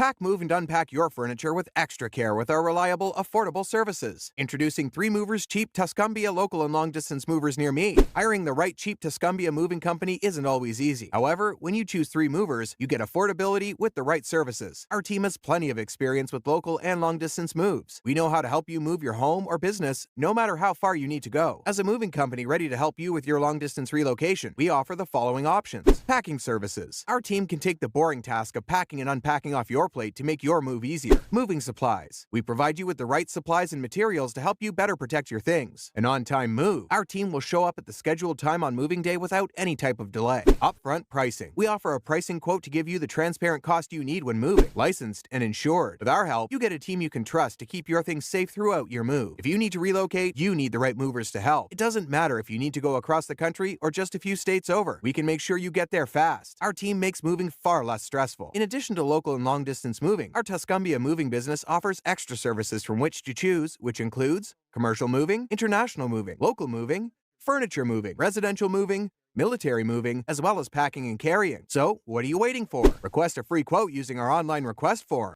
Pack, move, and unpack your furniture with extra care with our reliable, affordable services. Introducing 3 Movers Cheap Tuscumbia local and long-distance movers near me. Hiring the right cheap Tuscumbia moving company isn't always easy. However, when you choose 3 Movers, you get affordability with the right services. Our team has plenty of experience with local and long-distance moves. We know how to help you move your home or business, no matter how far you need to go. As a moving company ready to help you with your long-distance relocation, we offer the following options. Packing services. Our team can take the boring task of packing and unpacking off your plate to make your move easier. Moving supplies. We provide you with the right supplies and materials to help you better protect your things. An on-time move. Our team will show up at the scheduled time on moving day without any type of delay. Upfront pricing. We offer a pricing quote to give you the transparent cost you need when moving. Licensed and insured. With our help, you get a team you can trust to keep your things safe throughout your move. If you need to relocate, you need the right movers to help. It doesn't matter if you need to go across the country or just a few states over. We can make sure you get there fast. Our team makes moving far less stressful. In addition to local and long-distance moving, our Tuscumbia moving business offers extra services from which to choose, which includes commercial moving, international moving, local moving, furniture moving, residential moving, military moving, as well as packing and carrying. So, what are you waiting for? Request a free quote using our online request form.